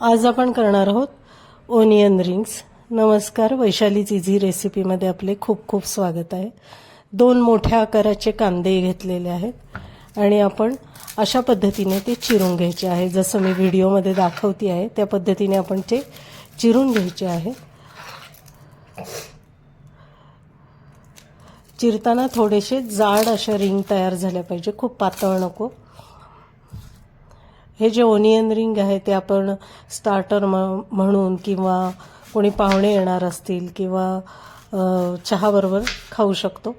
आज आपण करणार आहोत ओनियन रिंग्स। नमस्कार, वैशालीच इझी रेसिपीमध्ये आपले खूप खूप स्वागत आहे। 2 मोठ्या आकाराचे कांदे घेतलेले आहेत आणि आपण अशा पद्धतीने ते चिरून घ्यायचे आहे। जसं मी व्हिडिओमध्ये दाखवते आहे त्या पद्धतीने आपण ते चिरून घ्यायचे आहे। चिरताना थोडेसे जाड अशा रिंग तयार झाल्या पाहिजे, खूप पातळ नको। हे जे ओनियन रिंग आहे ते आपण स्टार्टर म्हणून किंवा कोणी पाहुणे येणार असतील किंवा चहाबरोबर खाऊ शकतो।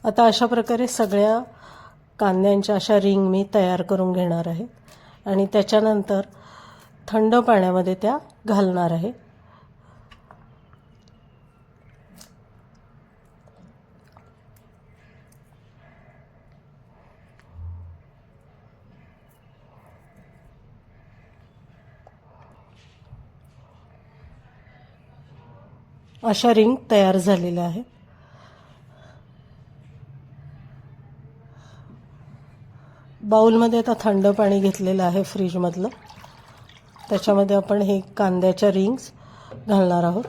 आता अशा प्रकारे सगळ्या कांद्यांच्या अशा रिंग मी तयार करून घेणार आहे आणि त्याच्यानंतर थंड पाण्यामध्ये त्या घालणार आहे। अशा रिंग तयार झालेल्या आहेत। बाउलमध्ये आता थंड पाणी घेतलेलं आहे फ्रीजमधलं, त्याच्यामध्ये आपण हे कांद्याच्या रिंग्स घालणार आहोत।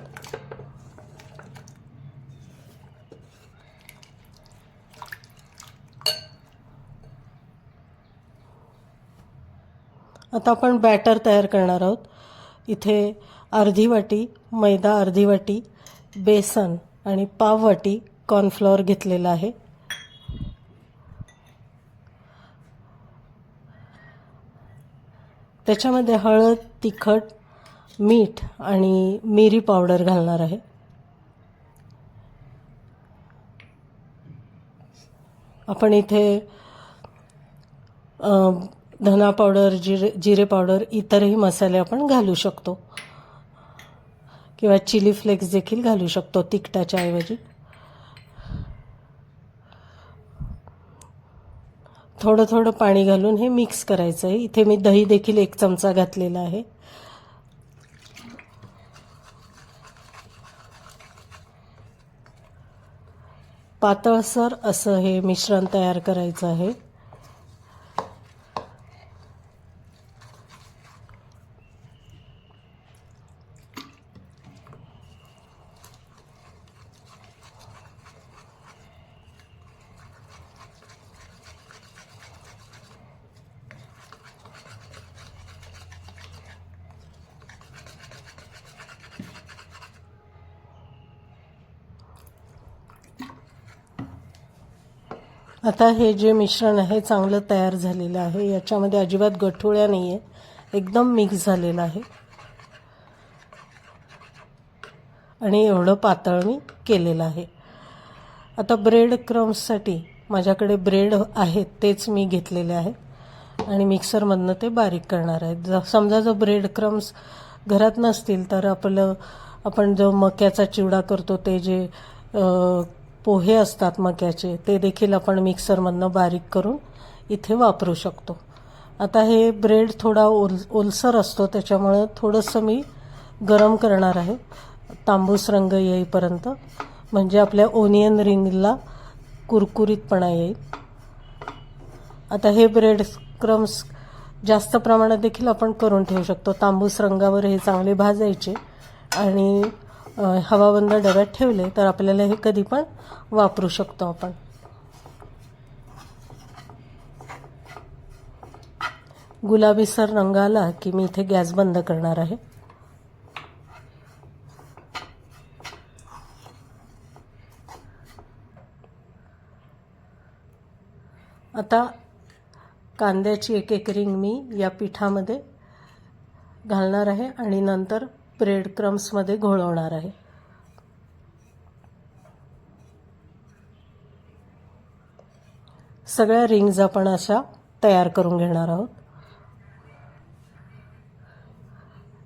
आता आपण बॅटर तयार करणार आहोत। इथे अर्धी वाटी मैदा, अर्धी वाटी बेसन आणि पाव वाटी कॉर्नफ्लॉवर घेतलेला आहे। त्याच्यामध्ये हळद, तिखट, मीठ आणि मिरी पावडर घालणार आहे। आपण इथे धना पावडर, जिरे पावडर, इतरही मसाले आपण घालू शकतो किंवा चिली फ्लेक्स देखील घालू शकतो तिखटाच्या ऐवजी। थोडं थोडं पाणी घालून हे मिक्स करायचं आहे। इथे मी दही देखील 1 चमचा घातलेला आहे। पातळसर असं हे मिश्रण तयार करायचं आहे। आता हे जे मिश्रण आहे चांगलं तयार झालेलं आहे। याच्यामध्ये अजिबात गठुळ्या नाही आहे, एकदम मिक्स झालेलं आहे आणि एवढं पातळ मी केलेलं आहे। आता ब्रेड क्रम्ससाठी माझ्याकडे ब्रेड आहेत तेच मी घेतलेले आहेत आणि मिक्सरमधनं ते बारीक करणार आहे। समजा जर ब्रेड क्रम्स घरात नसतील तर आपण जो मक्याचा चिवडा करतो ते जे पोहे असतात मक्याचे ते देखील आपण मिक्सरमधनं बारीक करून इथे वापरू शकतो। आता हे ब्रेड थोडा ओलसर असतो त्याच्यामुळे थोडंसं मी गरम करणार आहे तांबूस रंग येईपर्यंत, म्हणजे आपल्या ओनियन रिंगला कुरकुरीतपणा येईल। आता हे ब्रेड क्रम्स जास्त प्रमाणात देखील आपण करून ठेवू शकतो। तांबूस रंगावर हे चांगले भाजायचे आणि हवाबंद डब्यात ठेवले तर आपल्याला हे कधी पण वापरू शकतो आपण। गुलाबीसर रंग आला की मी इथे गॅस बंद करणार आहे। आता कांद्याची एक एक रिंग मी या पिठामध्ये घालणार आहे आणि नंतर ब्रेड क्रम्समध्ये घोळवणार आहे। सगळ्या रिंग्स आपण अशा तयार करून घेणार आहोत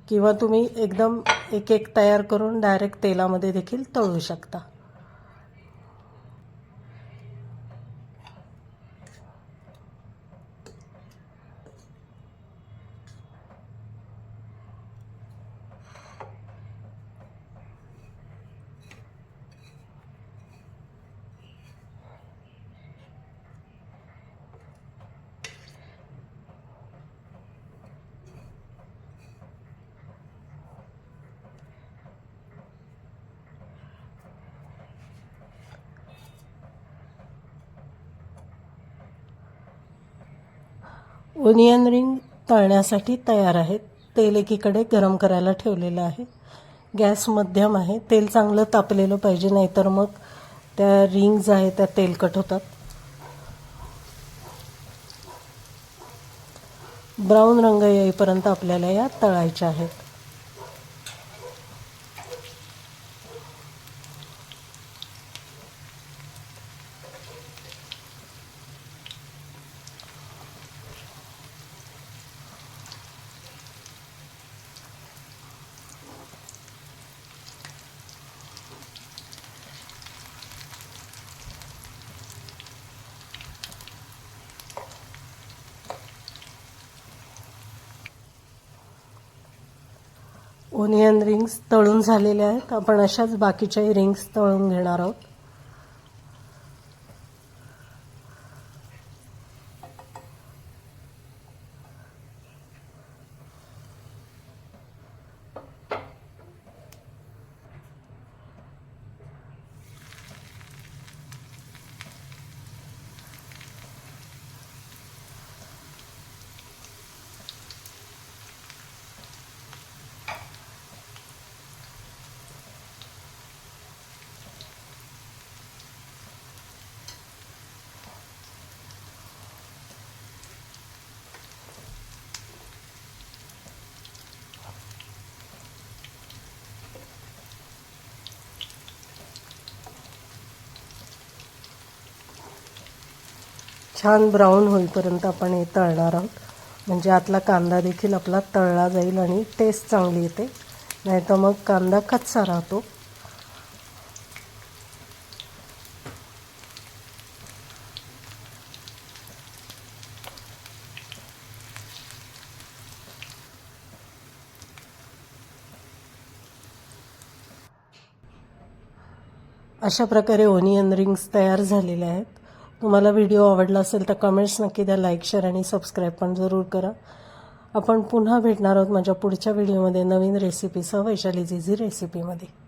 किंवा तुम्ही एकदम एक एक तयार करून डायरेक्ट तेलामध्ये देखील तळू शकता। ओनियन रिंग तळण्यासाठी तयार आहेत. तेल एकीकडे गरम करायला ठेवलेलं आहे. गॅस मध्यम आहे. तेल चांगलं तापलेलं पाहिजे, नाहीतर मग त्या रिंग्ज आहेत त्या तेलकट होतात. ब्राऊन रंग येईपर्यंत आपल्याला या तळायच्या आहेत. ओनियन रिंग्स तळून झालेल्या आहेत. आपण अशाच बाकीच्याही रिंग्स तळून घेणार आहोत. छान ब्राऊन होईपर्यंत आपण हे तळणार आहोत. म्हणजे आतला कांदा देखील आपला तळला जाईल आणि टेस्ट चांगली येते. नाहीतर मग कांदा कच्चा राहतो. अशा प्रकारे ओनियन रिंग्स तयार झालेल्या आहेत. तुम्हाला व्हिडिओ आवडला असेल तर कमेंट्स नक्की द्या, लाईक, शेअर आणि सबस्क्राईब पण जरूर करा. आपण पुन्हा भेटणार आहोत माझ्या पुढच्या व्हिडिओमध्ये नवीन रेसिपीसह, वैशाली झीझी रेसिपीमध्ये.